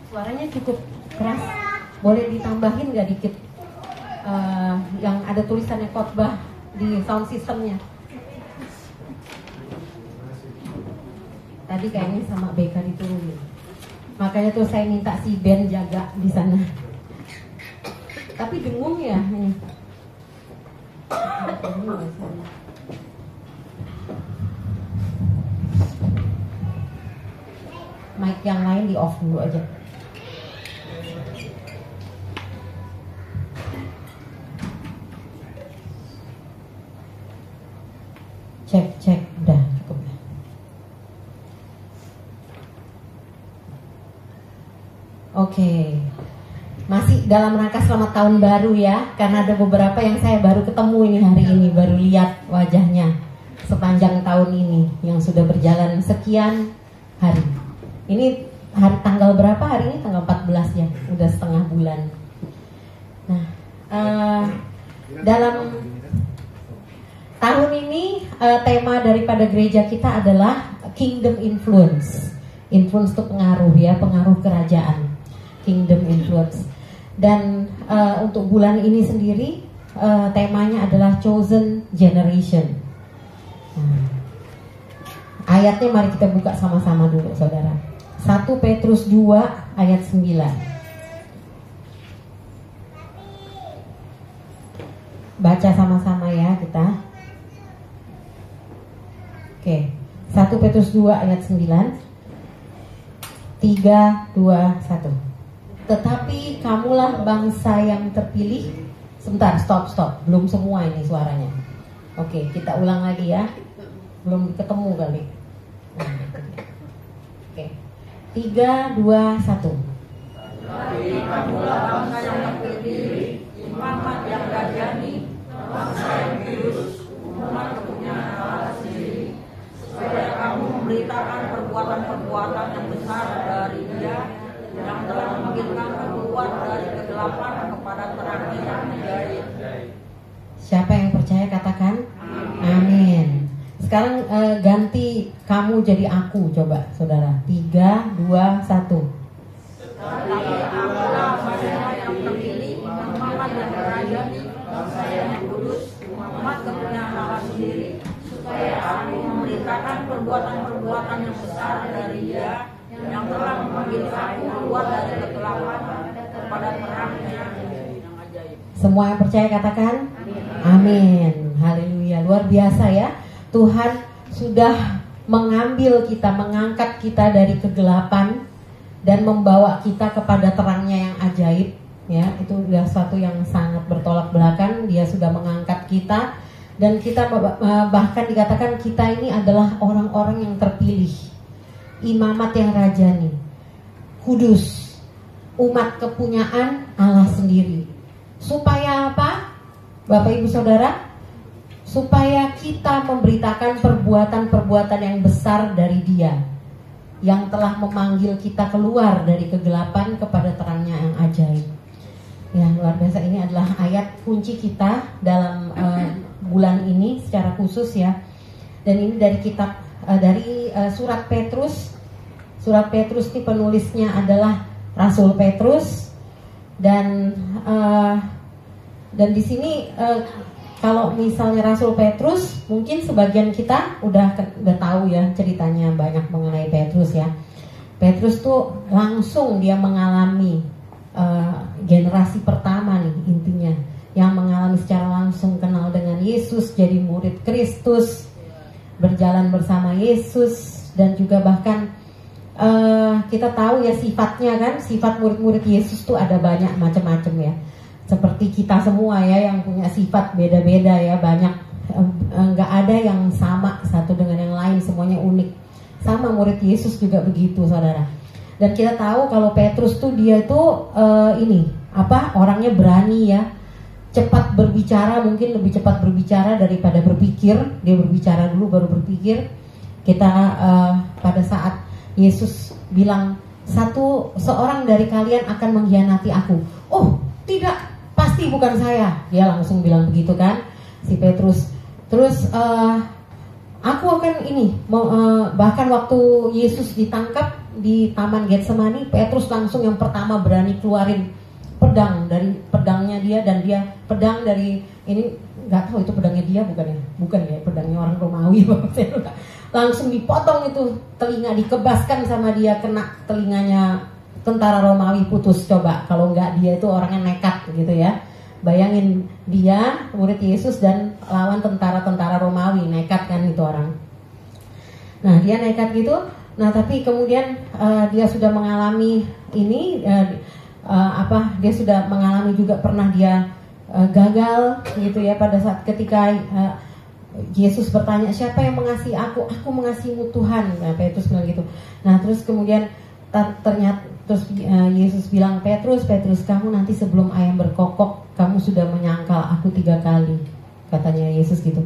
Suaranya cukup keras. Boleh ditambahin nggak dikit yang ada tulisannya khotbah di sound systemnya? Tadi kayaknya sama BK diturunin. Makanya tuh saya minta si Ben jaga di sana. Tapi dengung ya ini. Mic yang lain di off dulu aja. Cek, udah cukup. Oke, masih dalam rangka selamat tahun baru ya, karena ada beberapa yang saya baru ketemu ini hari ini, baru lihat wajahnya sepanjang tahun ini yang sudah berjalan sekian hari. Ini hari tanggal berapa hari ini? Tanggal 14 ya, udah setengah bulan. Nah, dalam tahun ini tema daripada gereja kita adalah Kingdom Influence. Influence itu pengaruh ya, pengaruh kerajaan. Kingdom Influence. Dan untuk bulan ini sendiri temanya adalah Chosen Generation. Ayatnya mari kita buka sama-sama dulu saudara. 1 Petrus 2 ayat 9. Baca sama-sama ya kita. Oke, 1 Petrus 2 ayat 9. 3, 2, 1. Tetapi kamulah bangsa yang terpilih. Sebentar, stop. Belum semua ini suaranya. Oke, kita ulang lagi ya. Belum ketemu kali. Oke, 3, 2, 1. Tetapi kamulah bangsa yang terpilih, imamat yang rajani, bangsa yang kudus, umat kepunyaan Allah sendiri, supaya kamu memberitakan perbuatan-perbuatan yang besar dari Dia yang telah memanggil kamu keluar dari kegelapan kepada terangnya yang ajaib. Siapa yang percaya katakan amin. Sekarang ganti kamu jadi aku, coba saudara. 3, 2, 1. Tetapi akulah bangsa yang terpilih, imamat yang rajani, bangsa yang kudus, umat kepunyaan Allah sendiri, supaya aku memberitakan perbuatan-perbuatan yang besar dari Dia yang telah memanggil aku keluar dari kegelapan kepada terangnya yang ajaib. Semua yang percaya katakan amin. Haleluya, luar biasa ya. Tuhan sudah mengambil kita, mengangkat kita dari kegelapan dan membawa kita kepada terangnya yang ajaib. Ya, itu sudah sesuatu yang sangat bertolak belakang. Dia sudah mengangkat kita dan kita bahkan dikatakan kita ini adalah orang-orang yang terpilih, imamat yang rajani, kudus, umat kepunyaan Allah sendiri. Supaya apa? Bapak Ibu Saudara, supaya kita memberitakan perbuatan-perbuatan yang besar dari Dia yang telah memanggil kita keluar dari kegelapan kepada terangnya yang ajaib. Ya, luar biasa. Ini adalah ayat kunci kita dalam bulan ini secara khusus ya. Dan ini dari kitab surat Petrus. Surat Petrus ini penulisnya adalah Rasul Petrus dan di sini kalau misalnya Rasul Petrus, mungkin sebagian kita udah tahu ya ceritanya banyak mengenai Petrus ya. Petrus tuh langsung dia mengalami generasi pertama nih intinya, yang mengalami secara langsung kenal dengan Yesus, jadi murid Kristus, berjalan bersama Yesus, dan juga bahkan kita tahu ya sifatnya kan, sifat murid-murid Yesus tuh ada banyak macam-macam ya. Seperti kita semua ya yang punya sifat beda-beda ya, banyak, nggak ada yang sama satu dengan yang lain, semuanya unik. Sama murid Yesus juga begitu saudara. Dan kita tahu kalau Petrus tuh dia tuh orangnya berani ya, cepat berbicara, mungkin lebih cepat berbicara daripada berpikir. Dia berbicara dulu baru berpikir. Kita pada saat Yesus bilang seorang dari kalian akan mengkhianati aku. Oh tidak, pasti bukan saya. Dia langsung bilang begitu kan si Petrus. Terus aku akan bahkan waktu Yesus ditangkap, di Taman Getsemani, Petrus langsung yang pertama berani keluarin pedang dari pedangnya dia, dan dia pedang dari ini, nggak tahu itu pedangnya dia bukan ya pedangnya orang Romawi. Langsung dipotong itu telinga, dikebaskan sama dia, kena telinganya tentara Romawi, putus. Coba kalau nggak dia itu orangnya nekat gitu ya. Bayangin dia murid Yesus dan lawan tentara-tentara Romawi, nekat kan itu orang. Nah dia nekat gitu. Nah tapi kemudian dia sudah mengalami ini, dia sudah mengalami juga pernah dia gagal gitu ya, pada saat ketika Yesus bertanya, siapa yang mengasihi aku? Aku mengasihimu Tuhan. Nah, Petrus bilang gitu. Nah terus kemudian ternyata Yesus bilang, Petrus, kamu nanti sebelum ayam berkokok, kamu sudah menyangkal aku 3 kali, katanya Yesus gitu.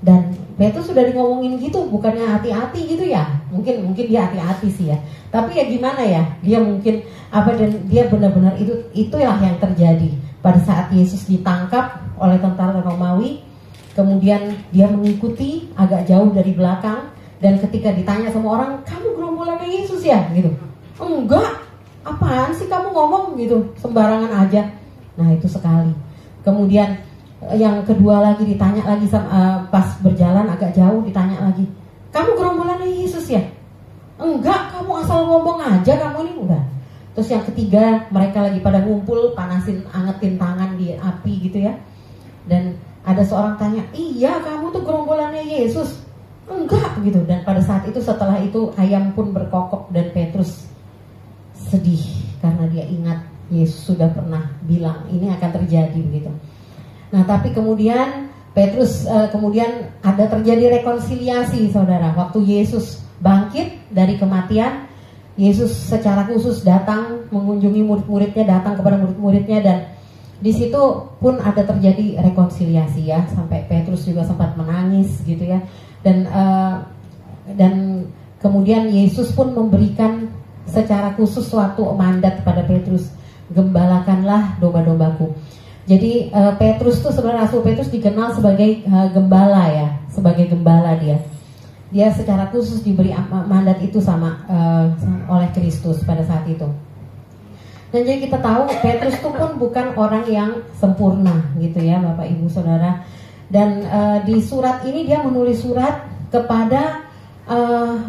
Dan Petrus sudah ngomongin gitu, bukannya hati-hati gitu ya? Mungkin dia hati-hati sih ya. Tapi ya gimana ya? Dia mungkin dan dia benar-benar itulah yang terjadi pada saat Yesus ditangkap oleh tentara Romawi. Kemudian dia mengikuti agak jauh dari belakang, dan ketika ditanya sama orang, kamu gerombolannya Yesus ya? Gitu. Enggak, apaan sih kamu ngomong gitu, sembarangan aja. Nah itu sekali. Kemudian yang kedua lagi ditanya lagi pas berjalan agak jauh, ditanya lagi, kamu gerombolannya Yesus ya? Enggak, kamu asal ngomong aja kamu ini. Udah. Terus yang ketiga, mereka lagi pada ngumpul, angetin tangan di api gitu ya. Dan ada seorang tanya, iya kamu tuh gerombolannya Yesus? Enggak gitu. Dan pada saat itu, setelah itu ayam pun berkokok, dan Petrus sedih karena dia ingat Yesus sudah pernah bilang ini akan terjadi begitu. Nah tapi kemudian Petrus kemudian ada terjadi rekonsiliasi, saudara. Waktu Yesus bangkit dari kematian, Yesus secara khusus datang mengunjungi murid-muridnya, datang kepada murid-muridnya, dan di situ pun ada terjadi rekonsiliasi ya, sampai Petrus juga sempat menangis gitu ya. Dan kemudian Yesus pun memberikan secara khusus suatu mandat kepada Petrus, gembalakanlah domba-dombaku. Jadi Petrus tuh sebenarnya, Rasul Petrus dikenal sebagai gembala ya, sebagai gembala dia. Dia secara khusus diberi mandat itu oleh Kristus pada saat itu. Dan jadi kita tahu Petrus itu pun bukan orang yang sempurna gitu ya, Bapak Ibu Saudara. Dan di surat ini dia menulis surat kepada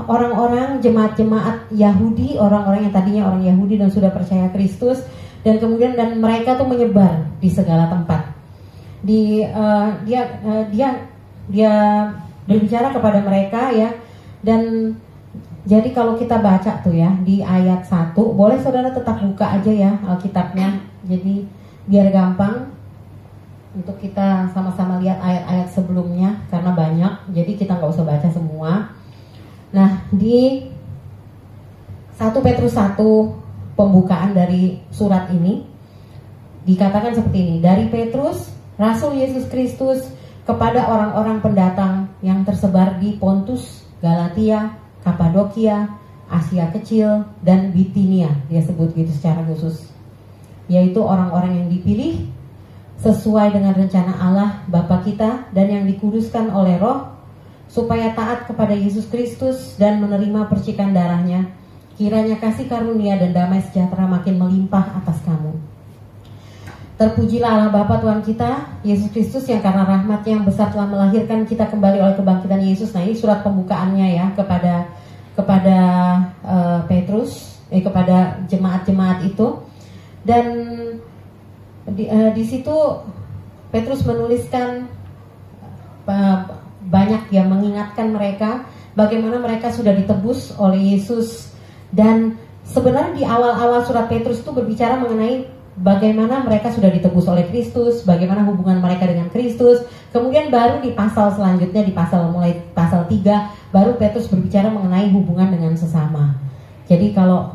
orang-orang jemaat-jemaat Yahudi, orang-orang yang tadinya orang Yahudi dan sudah percaya Kristus, dan kemudian mereka tuh menyebar di segala tempat. Dia berbicara kepada mereka ya. Dan jadi kalau kita baca tuh ya di ayat 1, boleh saudara tetap buka aja ya Alkitabnya. Jadi biar gampang untuk kita sama-sama lihat ayat-ayat sebelumnya, karena banyak, jadi kita nggak usah baca semua. Nah di 1 Petrus 1 pembukaan dari surat ini dikatakan seperti ini. Dari Petrus, Rasul Yesus Kristus, kepada orang-orang pendatang yang tersebar di Pontus, Galatia, Kapadokia, Asia Kecil, dan Bitinia. Dia sebut gitu secara khusus, yaitu orang-orang yang dipilih sesuai dengan rencana Allah Bapa kita dan yang dikuduskan oleh Roh, supaya taat kepada Yesus Kristus dan menerima percikan darahnya. Kiranya kasih karunia dan damai sejahtera makin melimpah atas kamu. Terpujilah Allah Bapa Tuhan kita Yesus Kristus, yang karena rahmat-Nya yang besar telah melahirkan kita kembali oleh kebangkitan Yesus. Nah ini surat pembukaannya ya kepada Petrus, kepada jemaat-jemaat itu. Dan di situ Petrus menuliskan banyak yang mengingatkan mereka bagaimana mereka sudah ditebus oleh Yesus. Dan sebenarnya di awal-awal surat Petrus itu berbicara mengenai bagaimana mereka sudah ditebus oleh Kristus, bagaimana hubungan mereka dengan Kristus. Kemudian baru di pasal selanjutnya, mulai pasal 3, baru Petrus berbicara mengenai hubungan dengan sesama. Jadi kalau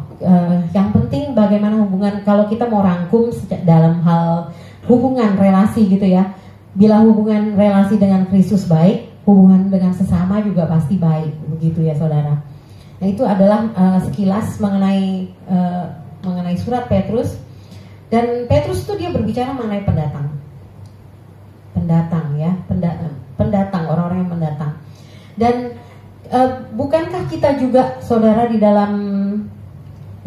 yang penting bagaimana hubungan, kalau kita mau rangkum dalam hal hubungan relasi gitu ya, bila hubungan relasi dengan Kristus baik, hubungan dengan sesama juga pasti baik, begitu ya saudara. Nah itu adalah sekilas mengenai surat Petrus. Dan Petrus itu dia berbicara mengenai pendatang ya, pendatang, orang-orang yang mendatang. Dan bukankah kita juga saudara di dalam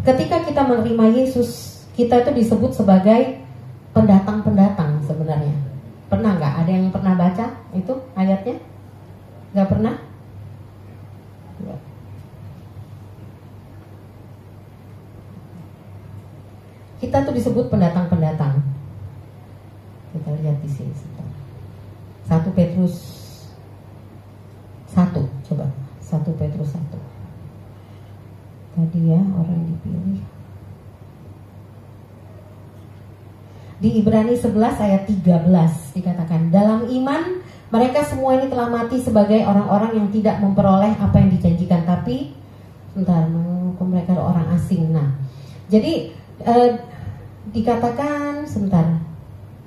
ketika kita menerima Yesus, kita itu disebut sebagai pendatang-pendatang sebenarnya. Pernah nggak? Ada yang pernah baca itu ayatnya? Nggak pernah? Nggak. Kita tuh disebut pendatang-pendatang. Kita lihat di sini. 1 Petrus 1, coba 1 Petrus 1. Tadi ya orang dipilih. Di Ibrani 11 ayat 13 dikatakan, dalam iman mereka semua ini telah mati sebagai orang-orang yang tidak memperoleh apa yang dijanjikan, tapi mereka orang asing. Nah, jadi dikatakan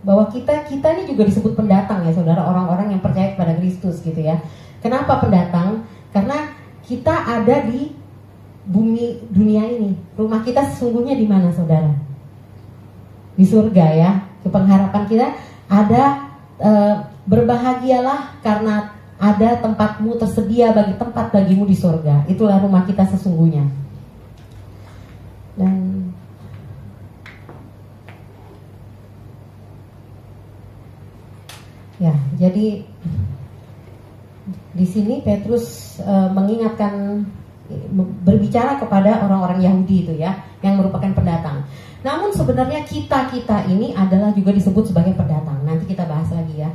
bahwa kita ini juga disebut pendatang ya saudara, orang-orang yang percaya kepada Kristus gitu ya. Kenapa pendatang? Karena kita ada di bumi dunia ini. Rumah kita sesungguhnya di mana saudara? Di surga ya. Pengharapan kita ada, berbahagialah karena ada tempatmu tersedia tempat bagimu di surga. Itulah rumah kita sesungguhnya. Dan ya, jadi di sini Petrus mengingatkan, berbicara kepada orang-orang Yahudi itu ya, yang merupakan pendatang. Namun sebenarnya kita ini adalah juga disebut sebagai pendatang. Nanti kita bahas lagi ya.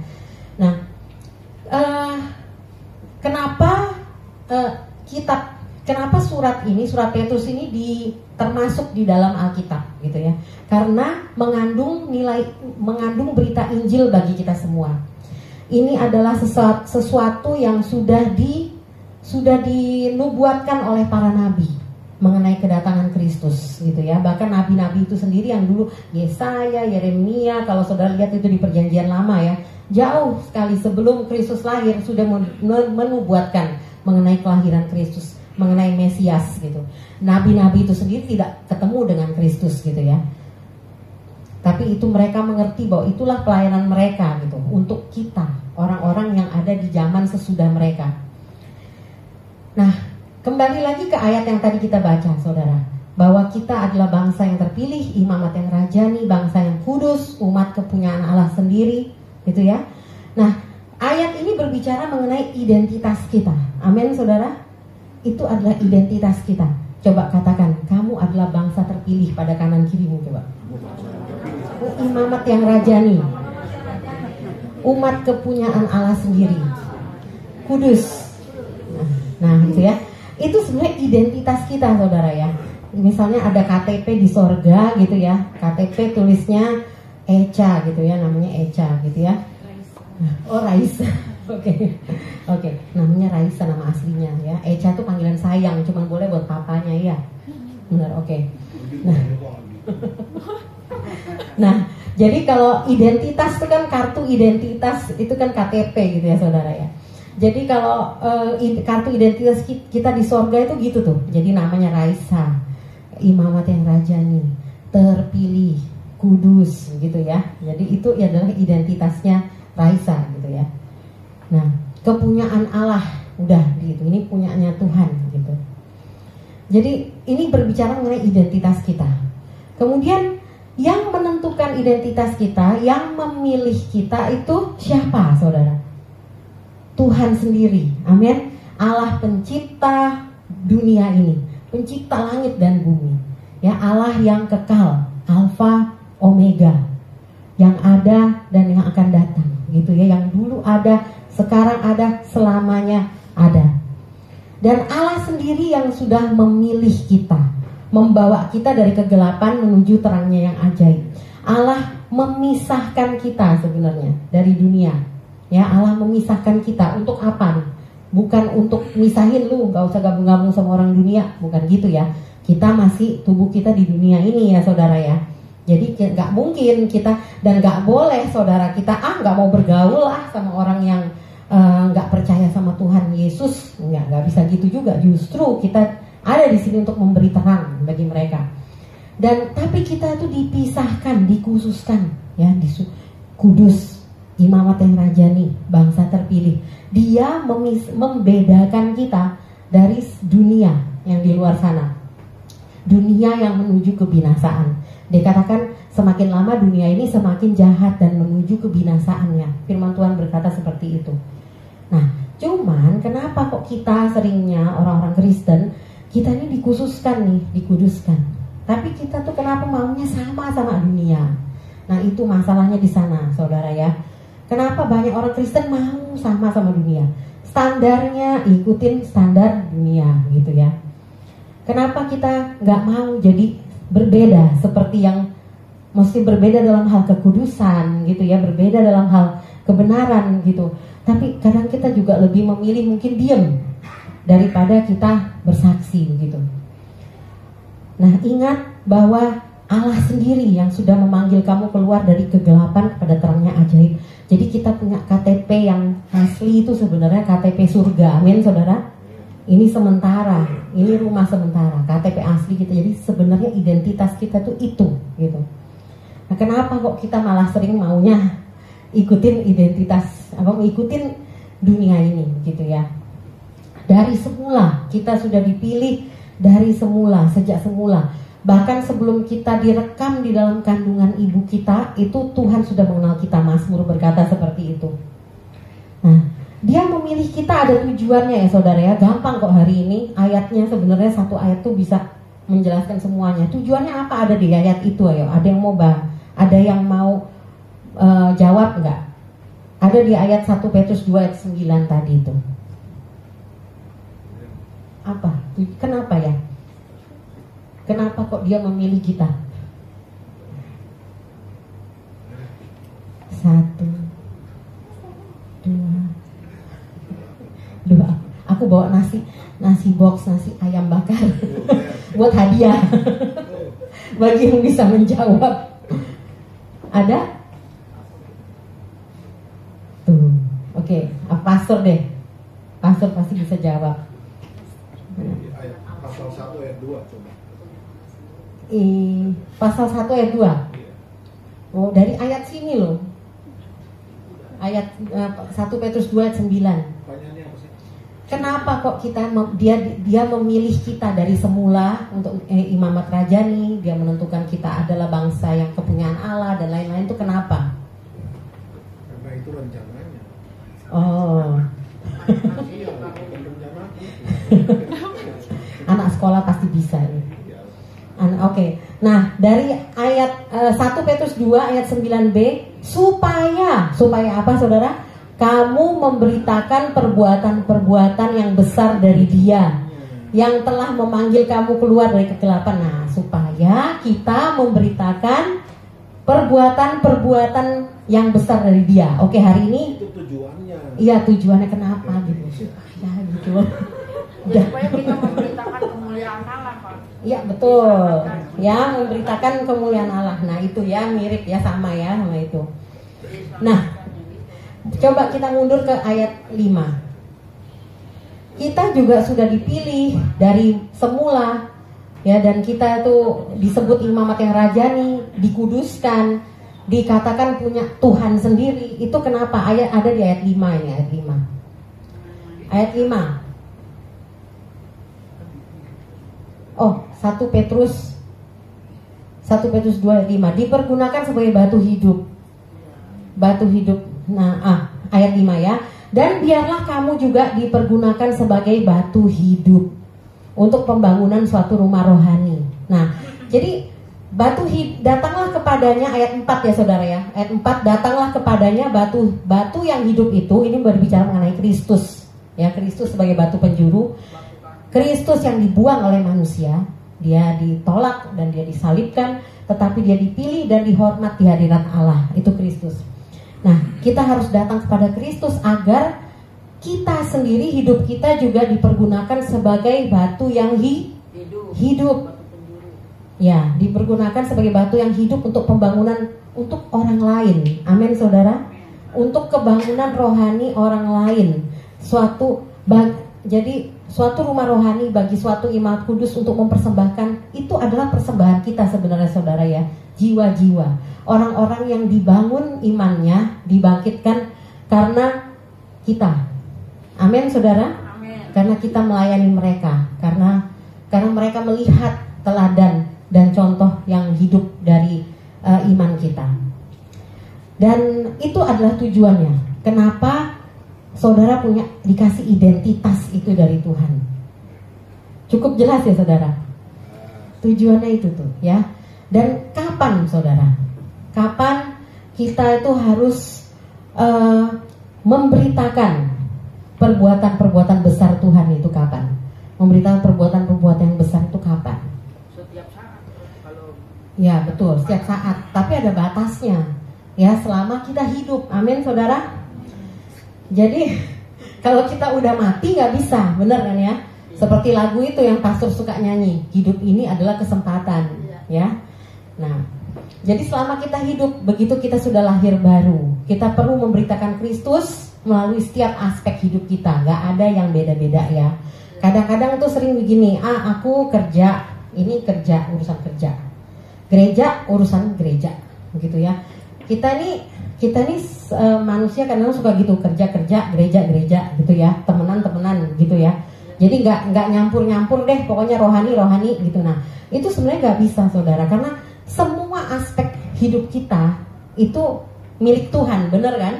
Nah, kenapa surat Petrus ini termasuk di dalam Alkitab gitu ya? Karena mengandung berita Injil bagi kita semua. Ini adalah sesuatu yang sudah dinubuatkan oleh para nabi mengenai kedatangan Kristus gitu ya. Bahkan nabi-nabi itu sendiri yang dulu, Yesaya, Yeremia, kalau saudara lihat itu di Perjanjian Lama ya, jauh sekali sebelum Kristus lahir sudah menubuatkan mengenai kelahiran Kristus, mengenai Mesias gitu. Nabi-nabi itu sendiri tidak ketemu dengan Kristus gitu ya, tapi itu mereka mengerti bahwa itulah pelayanan mereka gitu untuk kita, orang-orang yang ada di zaman sesudah mereka. Nah, kembali lagi ke ayat yang tadi kita baca saudara, bahwa kita adalah bangsa yang terpilih, imamat yang rajani, bangsa yang kudus, umat kepunyaan Allah sendiri gitu ya. Nah, ayat ini berbicara mengenai identitas kita. Amin saudara. Itu adalah identitas kita. Coba katakan, kamu adalah bangsa terpilih pada kanan kirimu coba. Imamat yang rajani, umat kepunyaan Allah sendiri, kudus. Nah itu ya, itu sebenarnya identitas kita saudara ya. Misalnya ada KTP di sorga gitu ya, KTP tulisnya Echa gitu ya, namanya Echa gitu ya. Oh Raisa, oke, namanya Raisa nama aslinya ya. Echa tuh panggilan sayang, cuman boleh buat papanya ya. Benar, oke. Nah, jadi kalau identitas itu kan kartu identitas itu kan KTP gitu ya saudara ya. Jadi kalau kartu identitas kita di sorga itu gitu tuh. Jadi namanya Raisa, imamat yang rajani, terpilih, kudus gitu ya. Jadi itu adalah identitasnya Raisa gitu ya. Nah, kepunyaan Allah udah gitu. Ini punyanya Tuhan gitu. Jadi ini berbicara mengenai identitas kita. Kemudian yang menentukan identitas kita, yang memilih kita itu siapa saudara? Tuhan sendiri, amin. Allah pencipta dunia ini, pencipta langit dan bumi ya, Allah yang kekal, Alfa Omega, yang ada dan yang akan datang gitu ya, yang dulu ada, sekarang ada, selamanya ada. Dan Allah sendiri yang sudah memilih kita, membawa kita dari kegelapan menuju terangnya yang ajaib. Allah memisahkan kita sebenarnya dari dunia. Ya, Allah memisahkan kita untuk apa nih? Bukan untuk misahin lu, gak usah gabung-gabung sama orang dunia, bukan gitu ya. Kita masih, tubuh kita di dunia ini ya saudara ya. Jadi gak mungkin kita, dan gak boleh saudara kita gak mau bergaul sama orang yang gak percaya sama Tuhan Yesus. Gak bisa gitu juga. Justru kita ada di sini untuk memberi terang bagi mereka. Dan tapi kita itu dipisahkan, dikhususkan ya, kudus, imamat yang rajani, bangsa terpilih. Dia membedakan kita dari dunia yang di luar sana. dunia yang menuju kebinasaan. Dikatakan semakin lama dunia ini semakin jahat dan menuju kebinasaannya. Firman Tuhan berkata seperti itu. Nah, cuman kenapa kok kita seringnya orang-orang Kristen, kita ini dikhususkan nih, dikuduskan. Tapi kita tuh kenapa maunya sama dunia? Nah, itu masalahnya di sana, saudara ya. Kenapa banyak orang Kristen mau sama dunia? Standarnya ikutin standar dunia gitu ya. Kenapa kita nggak mau jadi berbeda seperti yang mesti berbeda dalam hal kekudusan gitu ya, berbeda dalam hal kebenaran gitu. Tapi kadang kita juga lebih memilih mungkin diam daripada kita bersaksi gitu. Nah, ingat bahwa Allah sendiri yang sudah memanggil kamu keluar dari kegelapan kepada terangnya ajaib. Jadi kita punya KTP yang asli itu sebenarnya KTP surga. Amin saudara. Ini sementara, ini rumah sementara, KTP asli kita. Jadi sebenarnya identitas kita tuh itu gitu. Nah, kenapa kok kita malah sering maunya ikutin identitas, ikutin dunia ini gitu ya. Dari semula kita sudah dipilih, dari semula, sejak semula. Bahkan sebelum kita direkam di dalam kandungan ibu kita, itu Tuhan sudah mengenal kita. Mazmur berkata seperti itu. Nah, Dia memilih kita ada tujuannya ya saudara ya. Gampang kok hari ini ayatnya, sebenarnya satu ayat tuh bisa menjelaskan semuanya. Tujuannya apa ada di ayat itu ayo. Ada yang mau ada yang mau jawab enggak? Ada di ayat 1 Petrus 2 ayat 9 tadi itu. Apa? Kenapa ya? Kenapa kok Dia memilih kita? 1 2. Aku bawa nasi box, nasi ayam bakar buat hadiah bagi yang bisa menjawab. Ada? Tuh, oke. Pastor deh. Pastor pasti bisa jawab. Pasal 1 ayat 2 coba. Pasal 1 ayat 2. Oh, dari ayat sini loh. Ayat 1 Petrus 2 ayat 9. Pertanyaannya apa sih? Kenapa kok dia memilih kita dari semula untuk imamat rajani, Dia menentukan kita adalah bangsa yang kepunyaan Allah dan lain-lain, itu kenapa? Karena itu rencananya. Oh. Iya, rencana. Anak sekolah pasti bisa ya. Oke. Nah, dari ayat 1 Petrus 2 ayat 9b, supaya apa saudara? Kamu memberitakan perbuatan-perbuatan yang besar dari Dia yang telah memanggil kamu keluar dari kegelapan. Nah, supaya kita memberitakan perbuatan-perbuatan yang besar dari Dia. Oke, hari ini itu tujuannya. Iya, tujuannya kenapa gitu. Ya, gitu. Supaya kita memberitakan kemuliaan Allah, Pak. Iya, betul. Ya, memberitakan kemuliaan Allah. Nah, itu ya mirip ya, sama ya sama itu. Nah, coba kita mundur ke ayat 5. Kita juga sudah dipilih dari semula ya, dan kita itu disebut imamat yang rajani, dikuduskan, dikatakan punya Tuhan sendiri. Itu kenapa? Ayat ada di ayat 5 ini, ayat 5. Ayat 5. Oh, 1 Petrus 2 ayat 5. Dipergunakan sebagai batu hidup. Batu hidup. Nah, ayat 5 ya. Dan biarlah kamu juga dipergunakan sebagai batu hidup untuk pembangunan suatu rumah rohani. Nah, jadi datanglah kepadanya, ayat 4 ya saudara ya. Ayat 4, datanglah kepadanya batu yang hidup itu. Ini berbicara mengenai Kristus. Ya, Kristus sebagai batu penjuru. Kristus yang dibuang oleh manusia. Dia ditolak dan dia disalibkan, tetapi dia dipilih dan dihormat di hadirat Allah. Itu Kristus. Nah, kita harus datang kepada Kristus agar kita sendiri, hidup kita juga dipergunakan sebagai batu yang hidup. Ya, dipergunakan sebagai batu yang hidup untuk pembangunan untuk orang lain. Amin, saudara. Untuk kebangunan rohani orang lain. Jadi suatu rumah rohani bagi suatu imamat kudus untuk mempersembahkan, itu adalah persembahan kita sebenarnya saudara ya. Jiwa-jiwa orang-orang yang dibangun imannya, dibangkitkan karena kita. Amin saudara. Amin. Karena kita melayani mereka, karena mereka melihat teladan dan contoh yang hidup dari iman kita. Dan itu adalah tujuannya. Kenapa saudara dikasih identitas itu dari Tuhan? Cukup jelas ya saudara. Tujuannya itu tuh ya. Dan kapan saudara? Kapan kita itu harus memberitakan perbuatan-perbuatan besar Tuhan itu kapan? Memberitakan perbuatan-perbuatan yang besar itu kapan? Setiap saat. Kalau ya betul, setiap saat. Tapi ada batasnya. Ya, selama kita hidup. Amin saudara. Jadi kalau kita udah mati nggak bisa, bener kan ya? Seperti lagu itu yang pastor suka nyanyi, hidup ini adalah kesempatan, ya. Nah, jadi selama kita hidup, begitu kita sudah lahir baru, kita perlu memberitakan Kristus melalui setiap aspek hidup kita. Nggak ada yang beda-beda ya. Kadang-kadang tuh sering begini, aku kerja, ini kerja, urusan kerja, gereja, urusan gereja, begitu ya. Kita nih manusia kadang suka gitu, kerja, gereja, gitu ya, temenan gitu ya. Jadi nggak nyampur deh, pokoknya rohani gitu. Nah, itu sebenarnya nggak bisa saudara, karena semua aspek hidup kita itu milik Tuhan, bener kan?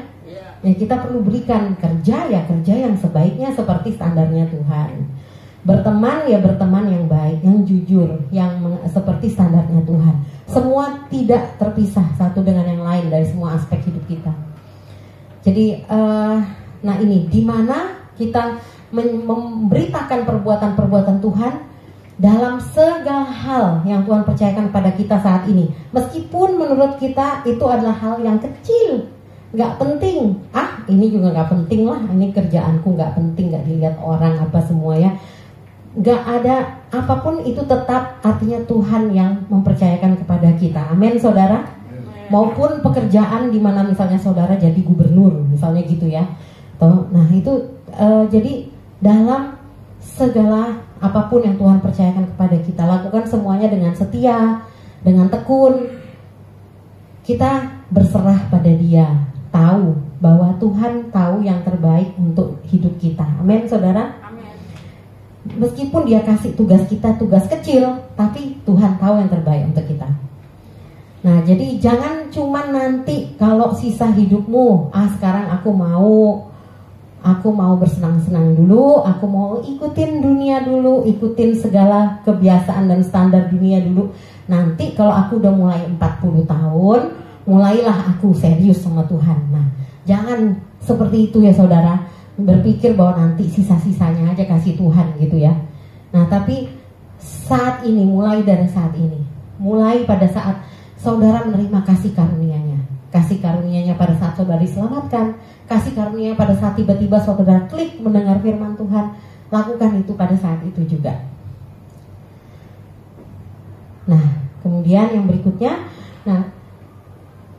Ya kita perlu berikan kerja yang sebaiknya seperti standarnya Tuhan. Berteman ya berteman yang baik, yang jujur, yang seperti standarnya Tuhan. Semua tidak terpisah satu dengan yang lain dari semua aspek hidup kita. Jadi, nah ini di mana kita memberitakan perbuatan-perbuatan Tuhan dalam segala hal yang Tuhan percayakan pada kita saat ini. Meskipun menurut kita itu adalah hal yang kecil, nggak penting. Ini juga nggak penting lah, ini kerjaanku nggak penting, nggak dilihat orang apa semua ya. Nggak ada apapun itu, tetap artinya Tuhan yang mempercayakan kepada kita. Amin saudara. Maupun pekerjaan di mana misalnya saudara jadi gubernur misalnya gitu ya. Nah itu jadi dalam segala apapun yang Tuhan percayakan kepada kita, lakukan semuanya dengan setia, dengan tekun. Kita berserah pada Dia, tahu bahwa Tuhan tahu yang terbaik untuk hidup kita. Amin saudara. Meskipun Dia kasih tugas kita tugas kecil, tapi Tuhan tahu yang terbaik untuk kita. Nah, jadi jangan cuma nanti kalau sisa hidupmu, sekarang aku mau bersenang-senang dulu, aku mau ikutin dunia dulu, ikutin segala kebiasaan dan standar dunia dulu. Nanti kalau aku udah mulai 40 tahun, mulailah aku serius sama Tuhan. Nah, jangan seperti itu ya saudara. Berpikir bahwa nanti sisa-sisanya aja kasih Tuhan gitu ya. Nah tapi saat ini, mulai dari saat ini, mulai pada saat saudara menerima kasih karunia-Nya pada saat saudara diselamatkan, kasih karunia pada saat tiba-tiba saudara klik mendengar firman Tuhan, lakukan itu pada saat itu juga. Nah kemudian yang berikutnya, nah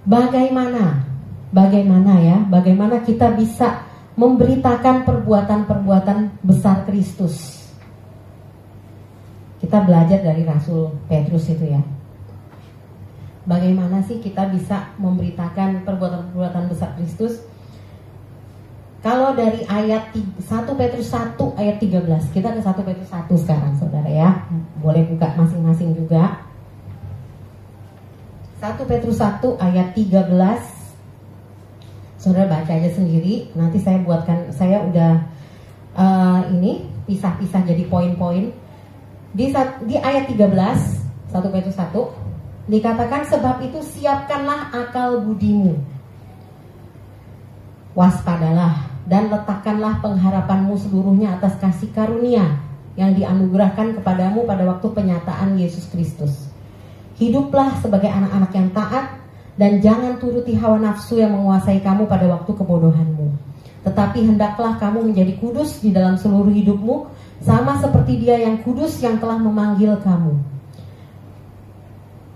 bagaimana kita bisa memberitakan perbuatan-perbuatan besar Kristus. Kita belajar dari Rasul Petrus itu ya. Bagaimana sih kita bisa memberitakan perbuatan-perbuatan besar Kristus? Kalau dari ayat 1 Petrus 1 ayat 13, kita ke 1 Petrus 1 sekarang saudara ya. Boleh buka masing-masing juga. 1 Petrus 1 ayat 13. Saudara baca aja sendiri. Nanti saya udah ini pisah-pisah jadi poin-poin. Di ayat 13 1 Petrus 1 dikatakan, sebab itu siapkanlah akal budimu, waspadalah dan letakkanlah pengharapanmu seluruhnya atas kasih karunia yang dianugerahkan kepadamu pada waktu penyataan Yesus Kristus. Hiduplah sebagai anak-anak yang taat, dan jangan turuti hawa nafsu yang menguasai kamu pada waktu kebodohanmu. Tetapi hendaklah kamu menjadi kudus di dalam seluruh hidupmu, sama seperti Dia yang kudus yang telah memanggil kamu.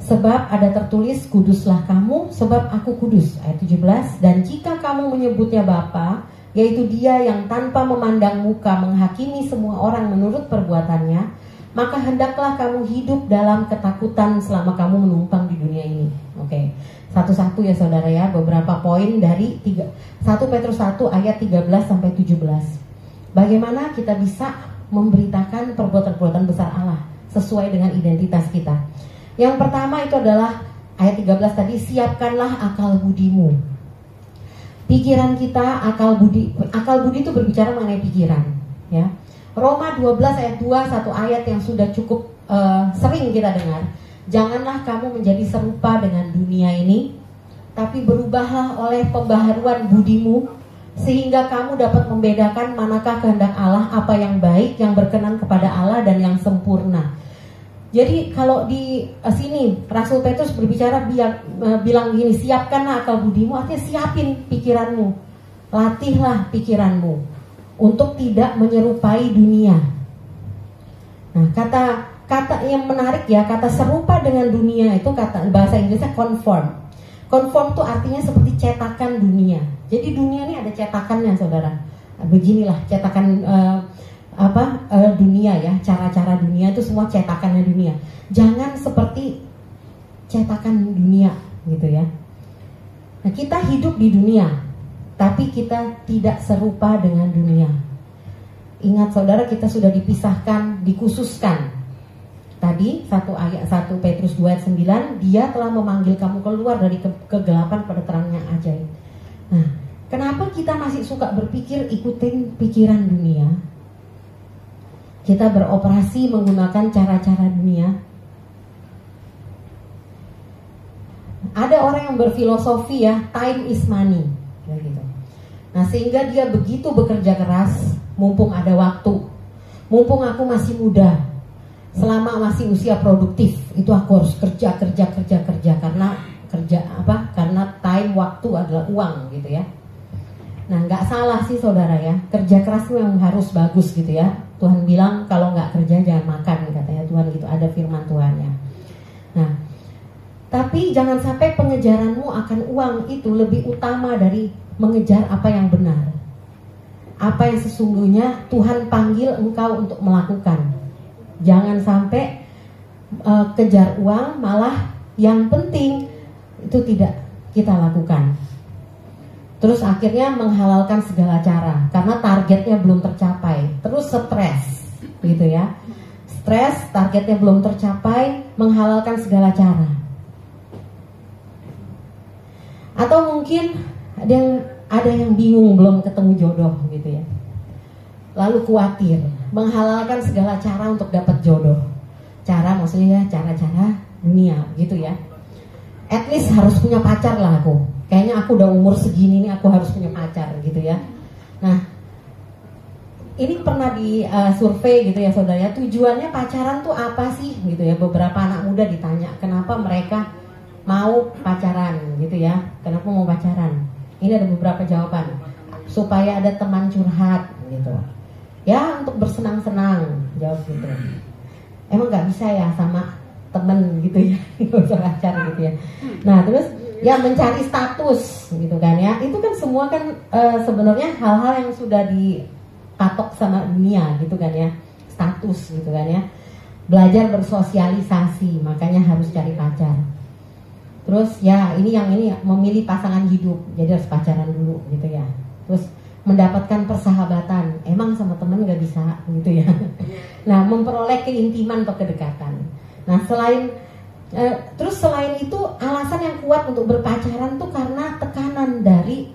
Sebab ada tertulis, kuduslah kamu sebab aku kudus. Ayat 17. Dan jika kamu menyebutnya Bapa, yaitu Dia yang tanpa memandang muka menghakimi semua orang menurut perbuatannya, maka hendaklah kamu hidup dalam ketakutan selama kamu menumpang di dunia ini. Oke. Satu-satu ya saudara ya, beberapa poin dari 1 Petrus 1 ayat 13 sampai 17. Bagaimana kita bisa memberitakan perbuatan-perbuatan besar Allah sesuai dengan identitas kita. Yang pertama itu adalah ayat 13 tadi, siapkanlah akal budimu. Pikiran kita, akal budi itu berbicara mengenai pikiran, ya. Roma 12 ayat 2, satu ayat yang sudah cukup sering kita dengar. Janganlah kamu menjadi serupa dengan dunia ini, tapi berubahlah oleh pembaharuan budimu, sehingga kamu dapat membedakan manakah kehendak Allah, apa yang baik, yang berkenan kepada Allah, dan yang sempurna. Jadi kalau di sini Rasul Petrus berbicara bilang gini, siapkanlah akal budimu, artinya siapin pikiranmu, latihlah pikiranmu untuk tidak menyerupai dunia. Nah, kata yang menarik ya, kata serupa dengan dunia itu kata bahasa Inggrisnya conform. Conform itu artinya seperti cetakan dunia. Jadi dunia ini ada cetakannya, saudara. Beginilah cetakan dunia ya, cara-cara dunia itu semua cetakannya dunia. Jangan seperti cetakan dunia gitu ya. Nah, kita hidup di dunia, tapi kita tidak serupa dengan dunia. Ingat saudara, kita sudah dipisahkan, dikhususkan. Tadi 1 Petrus 2 ayat 9, dia telah memanggil kamu keluar dari kegelapan pada terang yang ajaib. Nah, kenapa kita masih suka berpikir ikutin pikiran dunia? Kita beroperasi menggunakan cara-cara dunia. Ada orang yang berfilosofi ya, time is money, gitu. Nah, sehingga dia begitu bekerja keras, mumpung ada waktu, mumpung aku masih muda, selama masih usia produktif, itu aku harus kerja karena time, waktu adalah uang gitu ya. Nah, nggak salah sih saudara ya, kerja keras memang harus bagus gitu ya. Tuhan bilang kalau nggak kerja jangan makan, katanya Tuhan gitu, ada firman Tuhannya. Nah, tapi jangan sampai pengejaranmu akan uang itu lebih utama dari mengejar apa yang benar, apa yang sesungguhnya Tuhan panggil engkau untuk melakukan. Jangan sampai kejar uang, malah yang penting itu tidak kita lakukan. Terus akhirnya menghalalkan segala cara karena targetnya belum tercapai. Terus stres gitu ya. Stres, targetnya belum tercapai, menghalalkan segala cara. Atau mungkin ada yang bingung belum ketemu jodoh gitu ya. Lalu khawatir, menghalalkan segala cara untuk dapat jodoh. Cara maksudnya cara-cara dunia gitu ya. At least harus punya pacar lah aku. Kayaknya aku udah umur segini nih, aku harus punya pacar gitu ya. Nah, ini pernah di survei gitu ya saudara ya, tujuannya pacaran tuh apa sih gitu ya. Beberapa anak muda ditanya kenapa mereka mau pacaran gitu ya, kenapa mau pacaran. Ini ada beberapa jawaban. Supaya ada teman curhat gitu ya, untuk bersenang-senang, jawab gitu. Emang nggak bisa ya sama temen gitu ya, nggak usah pacar gitu ya. Nah terus ya mencari status gitu kan ya, itu kan semua kan sebenarnya hal-hal yang sudah dipatok sama dunia gitu kan ya, status gitu kan ya. Belajar bersosialisasi, makanya harus cari pacar. Terus ya ini memilih pasangan hidup, jadi harus pacaran dulu gitu ya. Terus mendapatkan persahabatan, emang sama temen gak bisa gitu ya. Nah, memperoleh keintiman atau kedekatan. Nah, selain itu alasan yang kuat untuk berpacaran tuh karena tekanan dari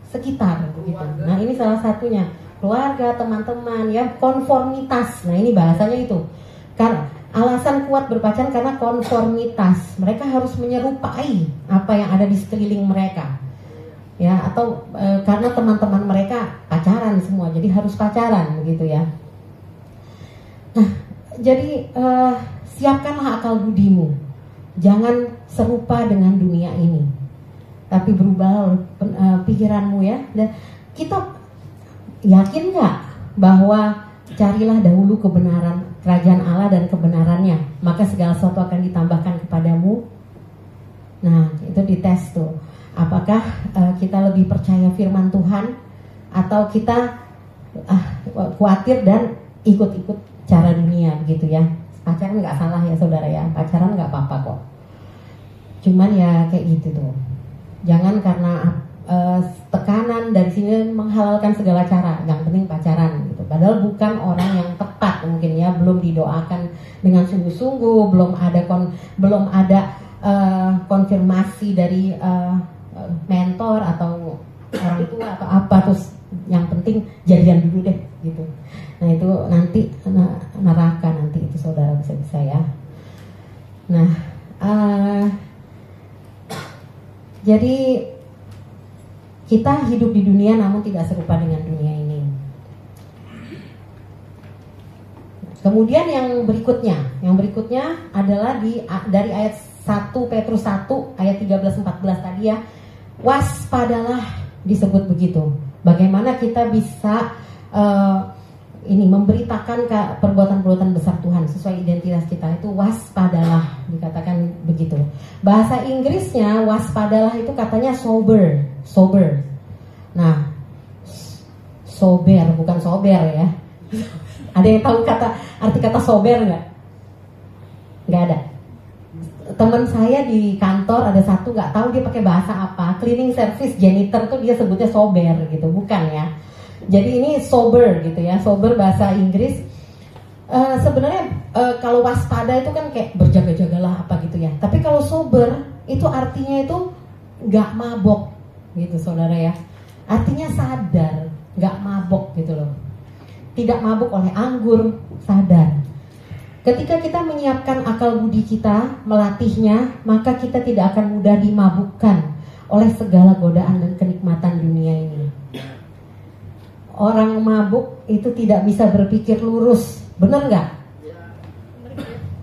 sekitar gitu. Nah, ini salah satunya, keluarga, teman-teman ya, konformitas. Nah, ini bahasanya itu. Karena alasan kuat berpacaran karena konformitas. Mereka harus menyerupai apa yang ada di sekeliling mereka. Ya, atau karena teman-teman mereka pacaran semua, jadi harus pacaran gitu ya. Nah, jadi siapkanlah akal budimu, jangan serupa dengan dunia ini, tapi berubah pikiranmu ya. Dan kita yakin nggak bahwa carilah dahulu kebenaran kerajaan Allah dan kebenarannya, maka segala sesuatu akan ditambahkan kepadamu. Nah, itu dites tuh. Apakah kita lebih percaya firman Tuhan atau kita khawatir dan ikut-ikut cara dunia gitu ya. Pacaran nggak salah ya saudara ya, pacaran nggak apa-apa kok. Cuman ya kayak gitu tuh. Jangan karena tekanan dari sini menghalalkan segala cara. Yang penting pacaran gitu. Padahal bukan orang yang tepat biasa mungkin ya, belum didoakan dengan sungguh-sungguh, belum ada konfirmasi dari mentor atau orang tua atau apa, terus yang penting jadian dulu deh gitu. Nah itu nanti neraka nanti itu saudara bisa ya. Nah jadi kita hidup di dunia namun tidak serupa dengan dunia ini. Kemudian yang berikutnya adalah dari ayat 1 Petrus 1 ayat 13-14 tadi ya. Waspadalah disebut begitu. Bagaimana kita bisa memberitakan perbuatan-perbuatan besar Tuhan sesuai identitas kita, itu waspadalah, dikatakan begitu. Bahasa Inggrisnya waspadalah itu katanya sober. Nah, sober bukan sober ya. Ada yang tahu arti kata sober nggak? Nggak ada. Teman saya di kantor ada satu nggak tahu dia pakai bahasa apa, cleaning service janitor tuh dia sebutnya sober gitu, bukan ya. Jadi ini sober gitu ya, sober bahasa Inggris. Sebenarnya kalau waspada itu kan kayak berjaga-jagalah apa gitu ya. Tapi kalau sober itu artinya itu nggak mabok gitu saudara ya. Artinya sadar, nggak mabok gitu loh. Tidak mabuk oleh anggur, sadar. Ketika kita menyiapkan akal budi kita, melatihnya, maka kita tidak akan mudah dimabukkan oleh segala godaan dan kenikmatan dunia ini. Orang mabuk itu tidak bisa berpikir lurus, benar nggak?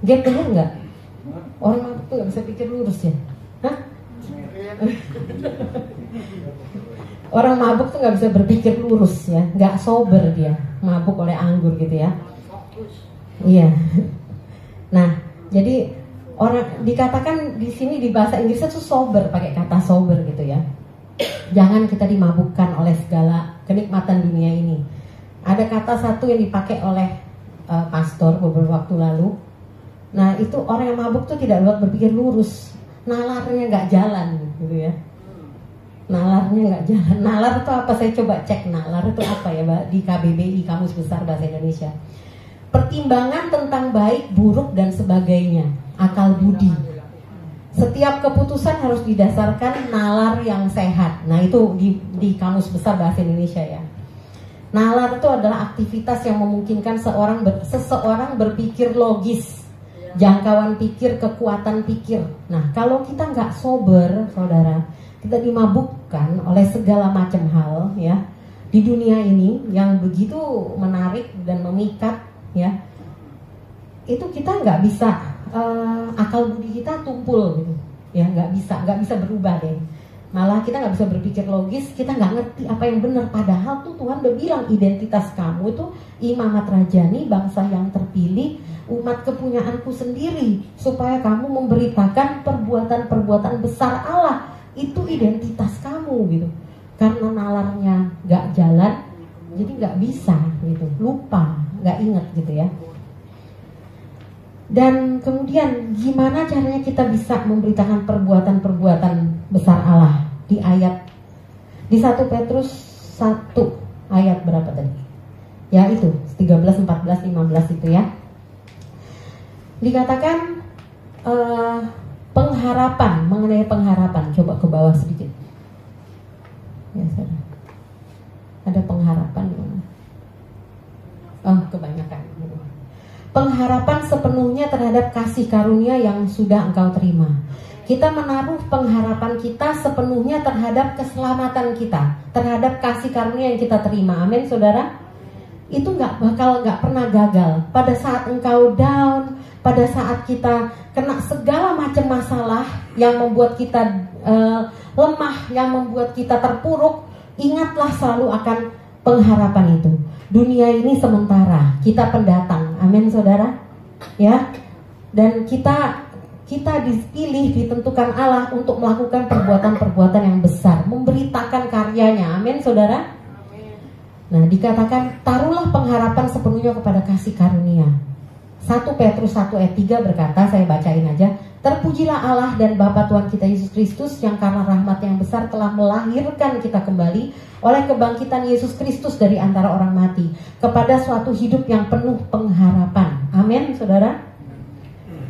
Gap, benar nggak? Orang mabuk tuh nggak bisa pikir lurus ya? Hah? Orang mabuk tuh nggak bisa berpikir lurus ya, nggak sober dia, mabuk oleh anggur gitu ya. Iya. Nah, jadi orang dikatakan di sini di bahasa Inggrisnya tuh sober, pakai kata sober gitu ya. Jangan kita dimabukkan oleh segala kenikmatan dunia ini. Ada kata satu yang dipakai oleh pastor beberapa waktu lalu. Nah, itu orang yang mabuk tuh tidak dapat berpikir lurus, nalarnya nggak jalan gitu ya. Nalarnya nggak jalan. Nalar itu apa? Saya coba cek nalar itu apa ya, Mbak, di KBBI, Kamus Besar Bahasa Indonesia. Pertimbangan tentang baik, buruk dan sebagainya, akal budi. Setiap keputusan harus didasarkan nalar yang sehat. Nah itu di Kamus Besar Bahasa Indonesia ya. Nalar itu adalah aktivitas yang memungkinkan seseorang berpikir logis, jangkauan pikir, kekuatan pikir. Nah kalau kita nggak sober, saudara, kita dimabukkan oleh segala macam hal ya di dunia ini yang begitu menarik dan memikat ya. Itu kita nggak bisa akal budi kita tumpul gitu ya, nggak bisa berubah deh. Malah kita nggak bisa berpikir logis, kita nggak ngerti apa yang benar. Padahal tuh Tuhan udah bilang identitas kamu tuh imamat rajani, bangsa yang terpilih, umat kepunyaanku sendiri, supaya kamu memberitakan perbuatan-perbuatan besar Allah. Itu identitas kamu gitu. Karena nalarnya nggak jalan, jadi nggak bisa gitu, lupa, nggak inget gitu ya. Dan kemudian gimana caranya kita bisa memberitakan perbuatan-perbuatan besar Allah di 1 Petrus 1 ayat berapa tadi? Ya itu 13, 14, 15 itu ya. Dikatakan pengharapan, mengenai pengharapan. Coba ke bawah sedikit. Ya, saudara. Ada pengharapan di mana? Oh, kebanyakan. Pengharapan sepenuhnya terhadap kasih karunia yang sudah engkau terima. Kita menaruh pengharapan kita sepenuhnya terhadap keselamatan kita, terhadap kasih karunia yang kita terima. Amin, saudara. Itu nggak pernah gagal. Pada saat engkau down, pada saat kita kena segala macam masalah yang membuat kita lemah, yang membuat kita terpuruk, ingatlah selalu akan pengharapan itu. Dunia ini sementara, kita pendatang. Amin, saudara. Ya. Dan kita dipilih, ditentukan Allah untuk melakukan perbuatan-perbuatan yang besar, memberitakan karyanya. Amin, saudara. Nah, dikatakan taruhlah pengharapan sepenuhnya kepada kasih karunia. 1 Petrus 1 ayat 3 berkata, saya bacain aja, Terpujilah Allah dan Bapa Tuhan kita Yesus Kristus, yang karena rahmat yang besar telah melahirkan kita kembali oleh kebangkitan Yesus Kristus dari antara orang mati, kepada suatu hidup yang penuh pengharapan. Amin, saudara.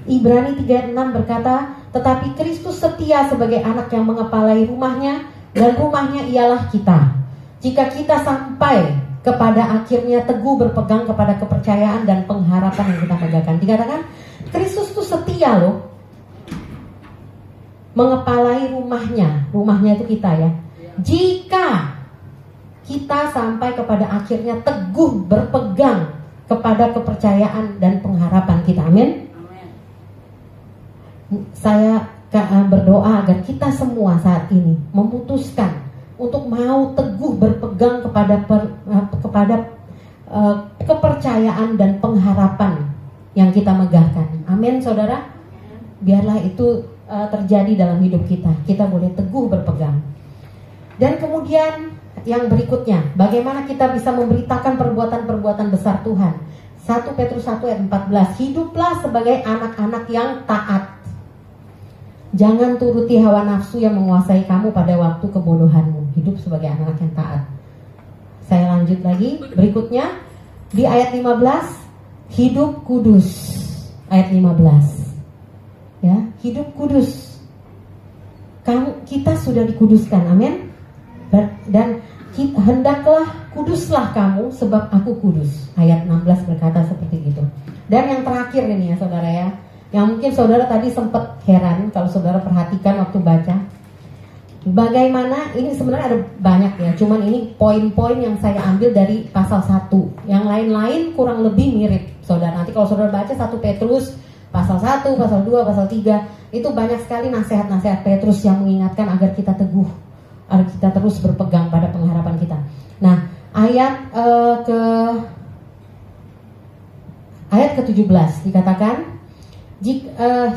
Ibrani 3:6 berkata, tetapi Kristus setia sebagai anak yang mengepalai rumahnya, dan rumahnya ialah kita. Jika kita sampai kepada akhirnya teguh berpegang kepada kepercayaan dan pengharapan yang kita pegang. Dikatakan Kristus itu setia loh, mengepalai rumahnya. Rumahnya itu kita ya. Jika kita sampai kepada akhirnya teguh berpegang kepada kepercayaan dan pengharapan kita. Amin. Saya berdoa agar kita semua saat ini memutuskan untuk mau teguh berpegang kepada kepercayaan dan pengharapan yang kita megahkan. Amin, saudara. Biarlah itu terjadi dalam hidup kita. Kita boleh teguh berpegang. Dan kemudian yang berikutnya, bagaimana kita bisa memberitakan perbuatan-perbuatan besar Tuhan. 1 Petrus 1 ayat 14, hiduplah sebagai anak-anak yang taat. Jangan turuti hawa nafsu yang menguasai kamu pada waktu kebodohanmu. Hidup sebagai anak-anak yang taat. Saya lanjut lagi, berikutnya di ayat 15, hidup kudus. Ayat 15. Ya, hidup kudus. Kita sudah dikuduskan, amin. Dan hendaklah kuduslah kamu sebab aku kudus. Ayat 16 berkata seperti itu. Dan yang terakhir ini ya saudara ya, yang mungkin saudara tadi sempat heran kalau saudara perhatikan waktu baca, bagaimana ini sebenarnya ada banyak ya, cuman ini poin-poin yang saya ambil dari pasal 1. Yang lain-lain kurang lebih mirip saudara. Nanti kalau saudara baca 1 Petrus pasal 1, pasal 2, pasal 3, itu banyak sekali nasihat-nasihat Petrus yang mengingatkan agar kita teguh, agar kita terus berpegang pada pengharapan kita. Nah, ayat ke-17 dikatakan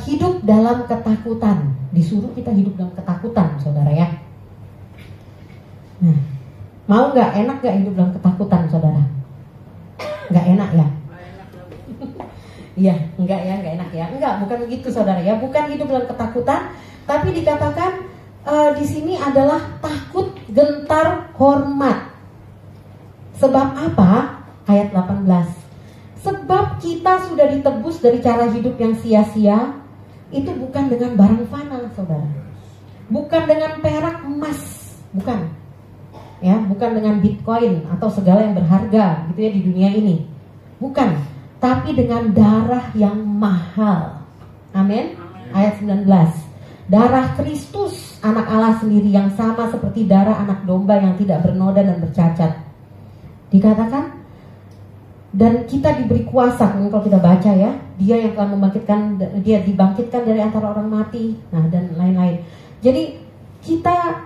hidup dalam ketakutan. Disuruh kita hidup dalam ketakutan, saudara ya. Nah, mau nggak, enak nggak hidup dalam ketakutan, saudara? Nggak enak ya? Iya, enggak enak ya. Enggak, bukan begitu saudara ya. Bukan hidup dalam ketakutan, tapi dikatakan di sini adalah takut, gentar, hormat. Sebab apa? Ayat 18. Sebab kita sudah ditebus dari cara hidup yang sia-sia, itu bukan dengan barang fana, saudara. Bukan dengan perak emas, bukan. Ya, bukan dengan bitcoin atau segala yang berharga gitu ya di dunia ini. Bukan. Tapi dengan darah yang mahal. Amin. Ayat 19. Darah Kristus, anak Allah sendiri, yang sama seperti darah anak domba yang tidak bernoda dan bercacat. Dikatakan, dan kita diberi kuasa. Kalau kita baca ya, dia yang telah dia dibangkitkan dari antara orang mati. Nah, dan lain-lain. Jadi kita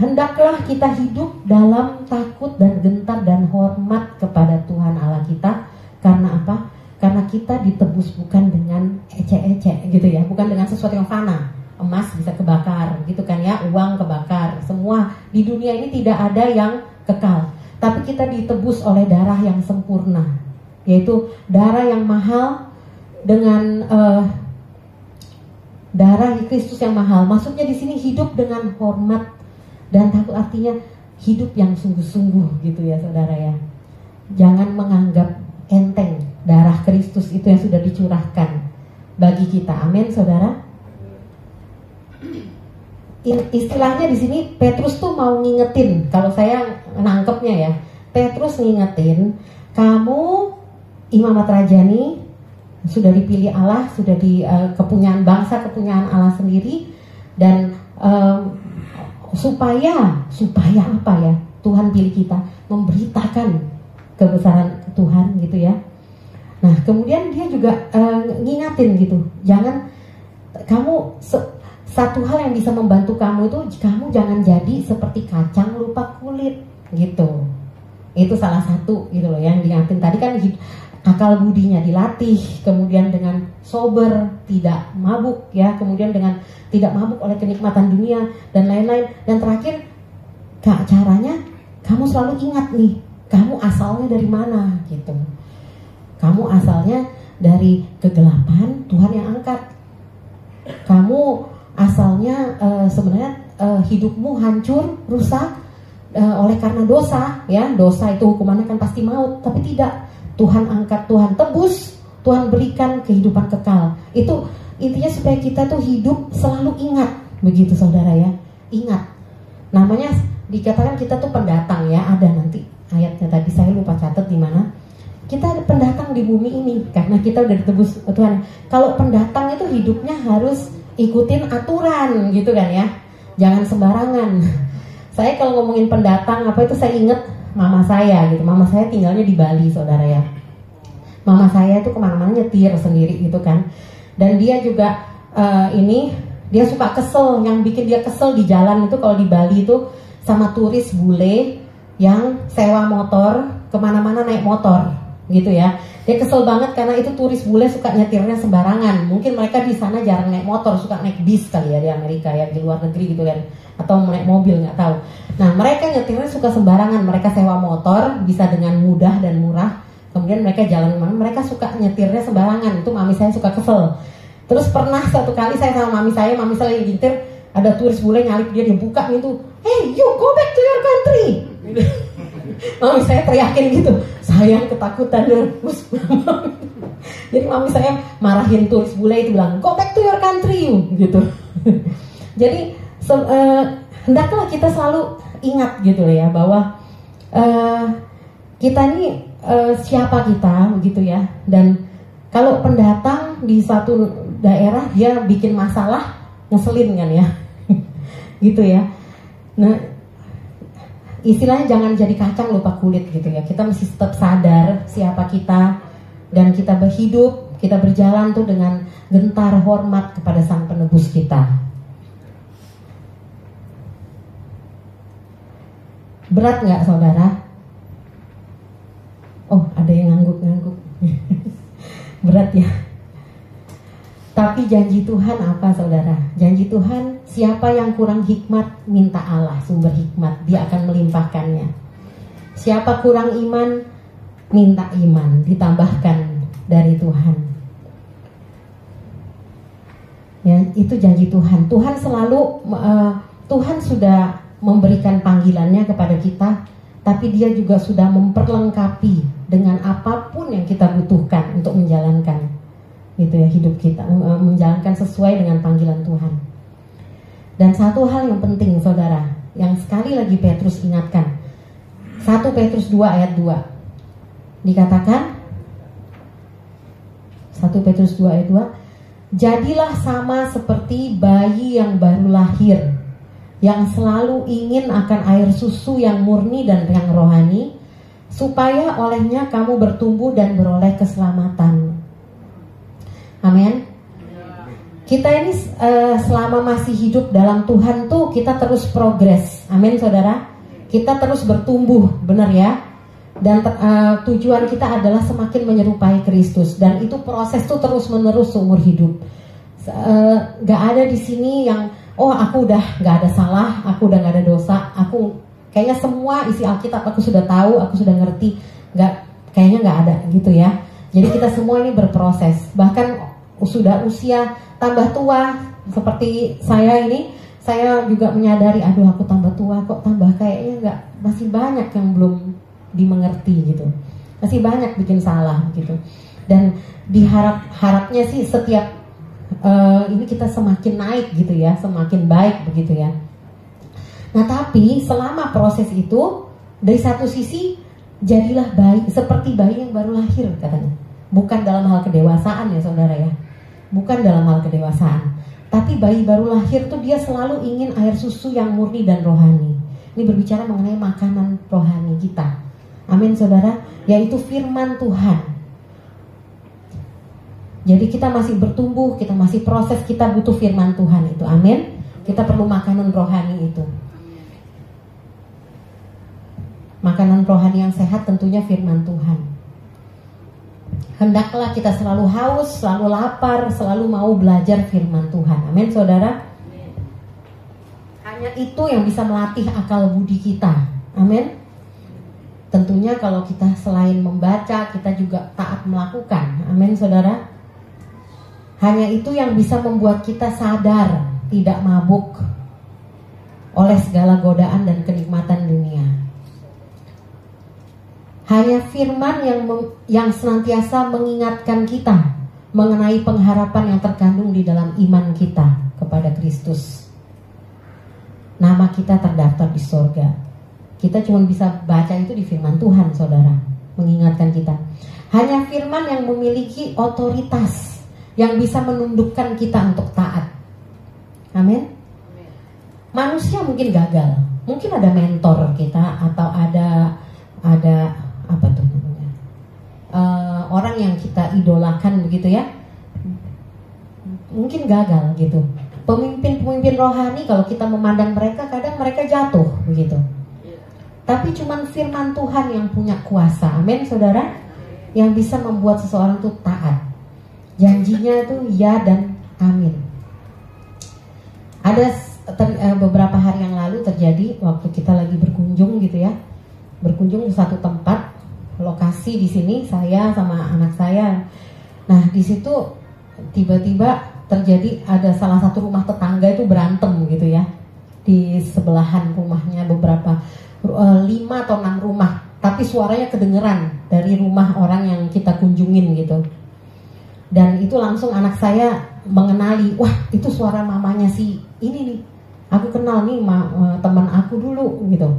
hendaklah kita hidup dalam takut dan gentar dan hormat kepada Tuhan Allah kita. Karena apa? Karena kita ditebus bukan dengan ecek-ecek gitu ya, bukan dengan sesuatu yang fana. Emas bisa kebakar gitu kan ya, uang kebakar. Semua di dunia ini tidak ada yang kekal. Tapi kita ditebus oleh darah yang sempurna, yaitu darah yang mahal dengan darah Kristus yang mahal. Maksudnya di sini hidup dengan hormat dan takut, artinya hidup yang sungguh-sungguh gitu ya saudara ya. Jangan menganggap enteng darah Kristus itu yang sudah dicurahkan bagi kita. Amin, saudara. Istilahnya di sini Petrus tuh mau ngingetin, kalau saya nangkepnya ya, Petrus ngingetin, kamu imamat rajani, sudah dipilih Allah, sudah di kepunyaan bangsa, kepunyaan Allah sendiri, dan supaya apa ya? Tuhan pilih kita memberitakan kebesaran Tuhan gitu ya. Nah, kemudian dia juga ngingatin gitu, jangan kamu satu hal yang bisa membantu kamu itu, kamu jangan jadi seperti kacang lupa kulit gitu. Itu salah satu gitu loh yang diingatin tadi kan, akal budinya dilatih, kemudian dengan sober, tidak mabuk ya, kemudian dengan tidak mabuk oleh kenikmatan dunia dan lain-lain. Dan terakhir, caranya kamu selalu ingat nih, kamu asalnya dari mana gitu. Kamu asalnya dari kegelapan, Tuhan yang angkat. kamu asalnya sebenarnya hidupmu hancur, rusak oleh karena dosa, ya. Dosa itu hukumannya kan pasti maut, tapi tidak. Tuhan angkat, Tuhan tebus, Tuhan berikan kehidupan kekal. Itu intinya supaya kita tuh hidup selalu ingat, begitu saudara ya. Ingat. Namanya dikatakan kita tuh pendatang ya, ada nanti ayatnya tadi saya lupa catat di mana. Kita ada pendatang di bumi ini karena kita udah ditebus Tuhan. Kalau pendatang itu hidupnya harus ikutin aturan gitu kan ya. Jangan sembarangan. Saya kalau ngomongin pendatang apa itu saya inget mama saya gitu. Mama saya tinggalnya di Bali saudara ya. Mama saya itu kemana-mana nyetir sendiri gitu kan. Dan dia juga dia suka kesel. Yang bikin dia kesel di jalan itu kalau di Bali itu sama turis bule yang sewa motor kemana-mana naik motor gitu ya. Dia kesel banget karena itu turis bule suka nyetirnya sembarangan. Mungkin mereka di sana jarang naik motor, suka naik bis kali ya di Amerika ya, di luar negeri gitu kan, atau naik mobil nggak tahu. Nah mereka nyetirnya suka sembarangan. Mereka sewa motor bisa dengan mudah dan murah. Kemudian mereka jalan kemana, mereka suka nyetirnya sembarangan. Itu mami saya suka kesel. Terus pernah satu kali saya sama mami saya lagi nyetir, ada turis bule nyalip dia buka pintu, "Hey, you go back to your country." Mami saya teriakin gitu, sayang ketakutan. Jadi mami saya marahin turis bule itu, bilang, "Go back to your country you," gitu. Jadi hendaklah kita selalu ingat gitu ya bahwa kita ini siapa kita begitu ya. Dan kalau pendatang di satu daerah dia bikin masalah, ngeselin kan ya. Gitu ya. Nah, istilahnya jangan jadi kacang lupa kulit gitu ya. Kita mesti tetap sadar siapa kita, dan kita berhidup, kita berjalan tuh dengan gentar hormat kepada Sang Penebus kita. Berat nggak saudara? Oh, ada yang ngangguk-ngangguk. Berat ya. Tapi janji Tuhan apa saudara? Janji Tuhan, siapa yang kurang hikmat, minta Allah sumber hikmat, dia akan melimpahkannya. Siapa kurang iman, minta iman, ditambahkan dari Tuhan. Ya, itu janji Tuhan. Tuhan selalu, Tuhan sudah memberikan panggilannya kepada kita, tapi dia juga sudah memperlengkapi dengan apapun yang kita butuhkan untuk menjalankan gitu ya, hidup kita, menjalankan sesuai dengan panggilan Tuhan. Dan satu hal yang penting saudara, yang sekali lagi Petrus ingatkan, 1 Petrus 2 ayat 2 dikatakan, 1 Petrus 2 ayat 2, jadilah sama seperti bayi yang baru lahir, yang selalu ingin akan air susu yang murni dan yang rohani, supaya olehnya kamu bertumbuh dan beroleh keselamatan. Amin. Kita ini selama masih hidup dalam Tuhan tuh kita terus progres. Amin saudara. Kita terus bertumbuh, benar ya. Dan tujuan kita adalah semakin menyerupai Kristus. Dan itu proses tuh terus menerus seumur hidup. Gak ada di sini yang aku udah gak ada salah, aku udah gak ada dosa, aku kayaknya semua isi Alkitab aku sudah tahu, aku sudah ngerti. Kayaknya gak ada gitu ya. Jadi kita semua ini berproses. Bahkan sudah usia tambah tua seperti saya ini, saya juga menyadari, aduh aku tambah tua kok, tambah kayaknya masih banyak yang belum dimengerti gitu, masih banyak bikin salah gitu. Dan harapnya sih setiap ini kita semakin naik gitu ya, semakin baik begitu ya. Nah tapi selama proses itu, dari satu sisi jadilah bayi seperti bayi yang baru lahir katanya. Bukan dalam hal kedewasaan ya saudara ya, bukan dalam hal kedewasaan. Tapi bayi baru lahir tuh dia selalu ingin air susu yang murni dan rohani. Ini berbicara mengenai makanan rohani kita. Amin saudara, yaitu firman Tuhan. Jadi kita masih bertumbuh, kita masih proses, kita butuh firman Tuhan itu. Amin. Kita perlu makanan rohani itu. Makanan rohani yang sehat tentunya firman Tuhan. Hendaklah kita selalu haus, selalu lapar, selalu mau belajar firman Tuhan. Amin saudara. Hanya itu yang bisa melatih akal budi kita. Amin. Tentunya kalau kita selain membaca, kita juga taat melakukan. Amin saudara. Hanya itu yang bisa membuat kita sadar, tidak mabuk oleh segala godaan dan kenikmatan dunia. Hanya firman yang senantiasa mengingatkan kita mengenai pengharapan yang terkandung di dalam iman kita kepada Kristus. Nama kita terdaftar di surga. Kita cuma bisa baca itu di firman Tuhan, saudara, mengingatkan kita. Hanya firman yang memiliki otoritas, yang bisa menundukkan kita untuk taat. Amin. Manusia mungkin gagal, mungkin ada mentor kita atau ada apa tuh namanya, orang yang kita idolakan begitu ya, mungkin gagal gitu. Pemimpin-pemimpin rohani kalau kita memandang mereka, kadang mereka jatuh begitu. Tapi cuman firman Tuhan yang punya kuasa, amin saudara, yang bisa membuat seseorang itu taat. Janjinya itu ya dan amin. Ada beberapa hari yang lalu terjadi waktu kita lagi berkunjung gitu ya, berkunjung ke satu tempat lokasi di sini, saya sama anak saya. Nah di situ tiba-tiba terjadi ada salah satu rumah tetangga itu berantem gitu ya, di sebelahan rumahnya beberapa 5 atau 6 rumah, tapi suaranya kedengeran dari rumah orang yang kita kunjungin gitu. Dan itu langsung anak saya mengenali, wah itu suara mamanya si ini nih, aku kenal nih teman aku dulu gitu,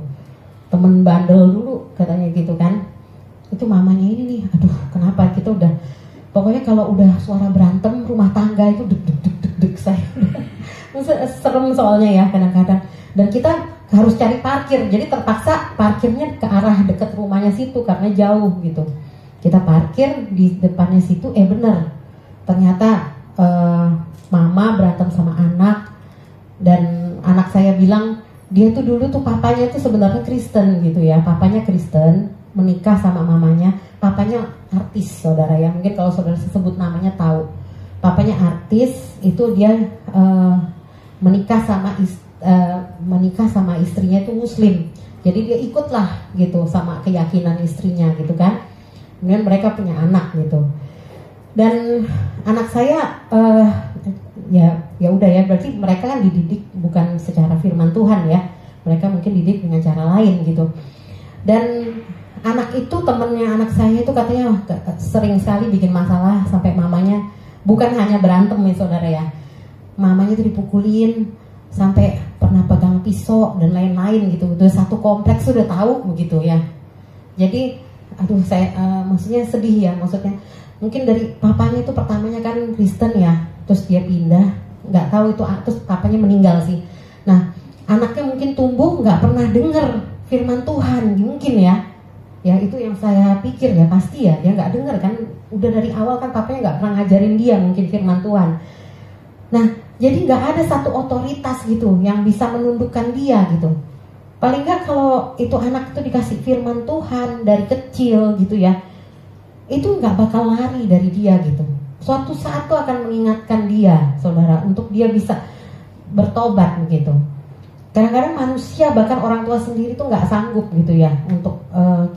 temen bandel dulu katanya gitu kan, itu mamanya ini nih. Aduh kenapa kita udah, pokoknya kalau udah suara berantem rumah tangga itu deg saya serem soalnya ya kadang-kadang. Dan kita harus cari parkir, jadi terpaksa parkirnya ke arah dekat rumahnya situ karena jauh gitu. Kita parkir di depannya situ, bener ternyata mama berantem sama anak. Dan anak saya bilang dia tuh dulu tuh papanya tuh sebenarnya Kristen gitu ya, papanya Kristen, menikah sama mamanya. Papanya artis saudara ya, mungkin kalau saudara sebut namanya tahu. Papanya artis, itu dia menikah sama istrinya itu Muslim, jadi dia ikutlah gitu sama keyakinan istrinya gitu kan. Kemudian mereka punya anak gitu. Dan anak saya ya udah ya, berarti mereka kan dididik bukan secara firman Tuhan ya, mereka mungkin didik dengan cara lain gitu. Dan anak itu, temennya anak saya itu katanya sering sekali bikin masalah sampai mamanya, bukan hanya berantem ya saudara ya, mamanya itu dipukulin, sampai pernah pegang pisau dan lain-lain gitu. Udah satu kompleks sudah tahu begitu ya. Jadi aduh saya maksudnya sedih ya, maksudnya mungkin dari papanya itu pertamanya kan Kristen ya, terus dia pindah, nggak tahu itu, terus papanya meninggal sih. Nah anaknya mungkin tumbuh nggak pernah dengar firman Tuhan mungkin ya. Ya itu yang saya pikir ya, pasti ya dia nggak dengar kan, udah dari awal kan papanya nggak pernah ngajarin dia mungkin firman Tuhan. Nah jadi nggak ada satu otoritas gitu yang bisa menundukkan dia gitu. Paling nggak kalau itu anak itu dikasih firman Tuhan dari kecil gitu ya, itu nggak bakal lari dari dia gitu. Suatu saat tuh akan mengingatkan dia saudara, untuk dia bisa bertobat begitu. Kadang-kadang manusia, bahkan orang tua sendiri tuh nggak sanggup gitu ya untuk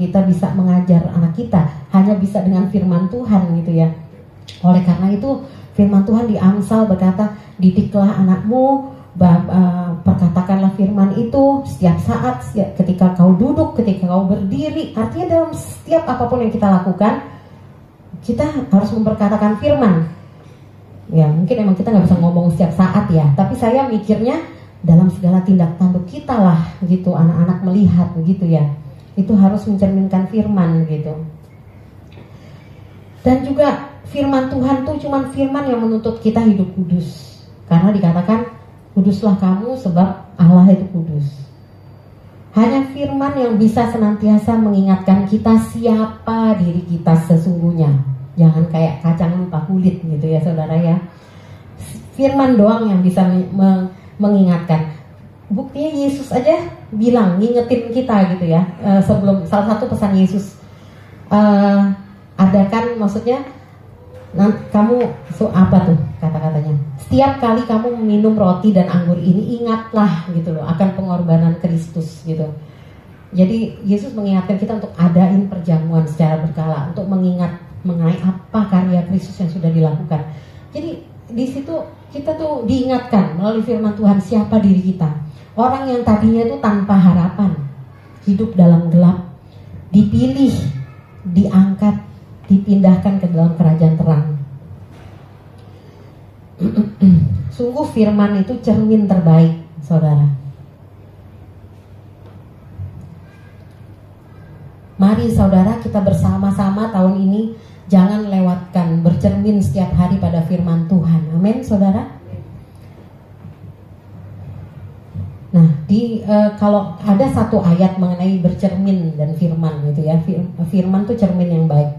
kita bisa mengajar anak kita, hanya bisa dengan firman Tuhan gitu ya. Oleh karena itu firman Tuhan di Amsal berkata, didiklah anakmu, perkatakanlah firman itu setiap saat, ketika kau duduk, ketika kau berdiri. Artinya dalam setiap apapun yang kita lakukan, kita harus memperkatakan firman. Ya mungkin emang kita nggak bisa ngomong setiap saat ya, tapi saya mikirnya dalam segala tindak tanduk kita lah gitu, anak-anak melihat begitu ya, itu harus mencerminkan firman gitu. Dan juga firman Tuhan tuh cuman firman yang menuntut kita hidup kudus, karena dikatakan kuduslah kamu sebab Allah itu kudus. Hanya firman yang bisa senantiasa mengingatkan kita siapa diri kita sesungguhnya. Jangan kayak kacang lupa kulit gitu ya saudara ya. Firman doang yang bisa mengingatkan. Buktinya Yesus aja bilang, ngingetin kita gitu ya. Sebelum, salah satu pesan Yesus adakan, maksudnya kamu apa tuh kata-katanya, setiap kali kamu minum roti dan anggur ini, ingatlah gitu loh akan pengorbanan Kristus gitu. Jadi Yesus mengingatkan kita untuk adain perjamuan secara berkala, untuk mengingat mengenai apa karya Kristus yang sudah dilakukan. Jadi di situ kita tuh diingatkan melalui firman Tuhan siapa diri kita. Orang yang tadinya itu tanpa harapan, hidup dalam gelap, dipilih, diangkat, dipindahkan ke dalam kerajaan terang. Sungguh firman itu cermin terbaik, saudara. Mari saudara kita bersama-sama tahun ini jangan lewatkan bercermin setiap hari pada firman Tuhan. Amin, saudara. Nah, kalau ada satu ayat mengenai bercermin dan firman gitu ya. Firman tuh cermin yang baik.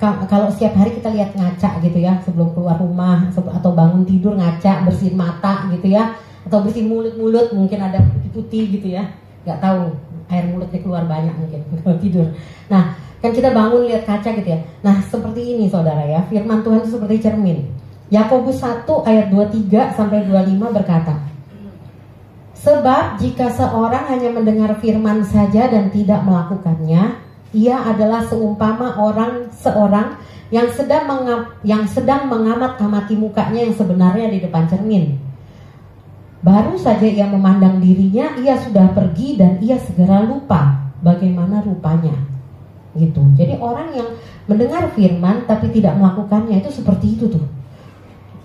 Kalau setiap hari kita lihat ngaca gitu ya, sebelum keluar rumah atau bangun tidur ngaca, bersihin mata gitu ya, atau bersihin mulut mungkin ada putih-putih gitu ya. Nggak tahu, air mulutnya keluar banyak mungkin kalau tidur. Nah, kan kita bangun lihat kaca gitu ya. Nah, seperti ini saudara ya, firman Tuhan itu seperti cermin. Yakobus 1 ayat 23 sampai 25 berkata, sebab jika seorang hanya mendengar firman saja dan tidak melakukannya, ia adalah seumpama seorang yang sedang mengamat-amati mukanya yang sebenarnya di depan cermin. Baru saja ia memandang dirinya, ia sudah pergi dan ia segera lupa bagaimana rupanya. Gitu. Jadi orang yang mendengar firman tapi tidak melakukannya itu seperti itu tuh.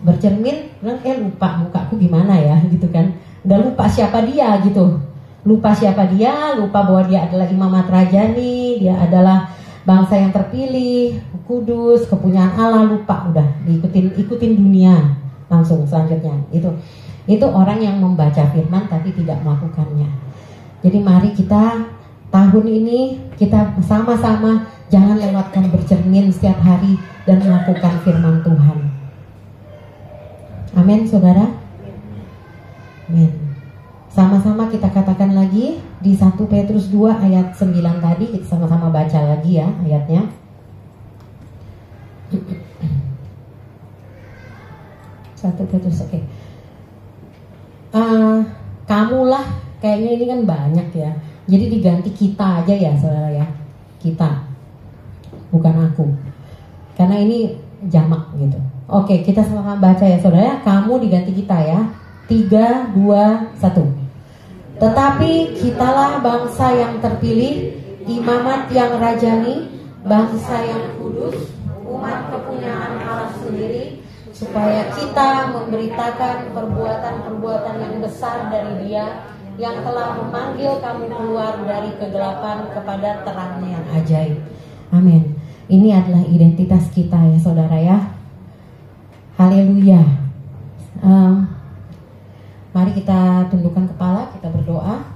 Bercermin, lupa mukaku gimana ya, gitu kan. Udah lupa siapa dia gitu. Lupa siapa dia, lupa bahwa dia adalah imamat rajani, dia adalah bangsa yang terpilih, kudus, kepunyaan Allah, lupa udah ikutin dunia langsung selanjutnya. Itu orang yang membaca firman tapi tidak melakukannya. Jadi mari kita tahun ini kita sama-sama jangan lewatkan bercermin setiap hari dan melakukan firman Tuhan. Amin, saudara. Amin. Sama-sama kita katakan lagi di 1 Petrus 2 ayat 9 tadi, kita sama-sama baca lagi ya ayatnya. Satu Petrus, oke. Kamulah, kayaknya ini kan banyak ya. Jadi diganti kita aja ya saudara ya. Kita, bukan aku. Karena ini jamak gitu. Oke, kita sama-sama baca ya saudara. Kamu diganti kita ya. 3, 2, 1. Tetapi kitalah bangsa yang terpilih, imamat yang rajani, bangsa yang kudus, umat kepunyaan Allah sendiri, supaya kita memberitakan perbuatan-perbuatan yang besar dari Dia yang telah memanggil kamu keluar dari kegelapan kepada terangnya yang ajaib. Amin. Ini adalah identitas kita ya saudara ya. Haleluya. Mari kita tundukkan kepala, kita berdoa.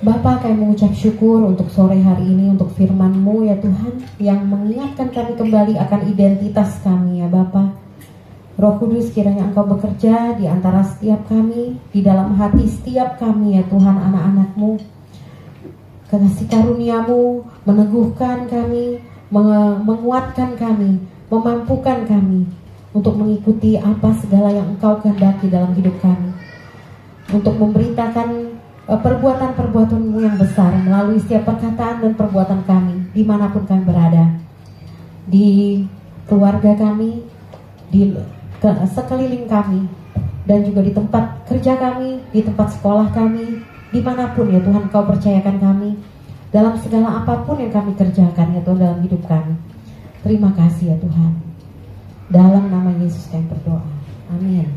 Bapa, kami mengucap syukur untuk sore hari ini, untuk firman-Mu ya Tuhan, yang mengingatkan kami kembali akan identitas kami ya Bapa. Roh Kudus, kiranya Engkau bekerja di antara setiap kami, di dalam hati setiap kami ya Tuhan, anak-anak-Mu. Kasih karunia-Mu meneguhkan kami, menguatkan kami, memampukan kami untuk mengikuti apa segala yang Engkau kehendaki dalam hidup kami, untuk memberitakan perbuatan-perbuatan-Mu yang besar melalui setiap perkataan dan perbuatan kami dimanapun kami berada, di keluarga kami, di sekeliling kami, dan juga di tempat kerja kami, di tempat sekolah kami, dimanapun ya Tuhan Kau percayakan kami, dalam segala apapun yang kami kerjakan ya Tuhan dalam hidup kami. Terima kasih ya Tuhan. Dalam nama Yesus kami berdoa. Amin.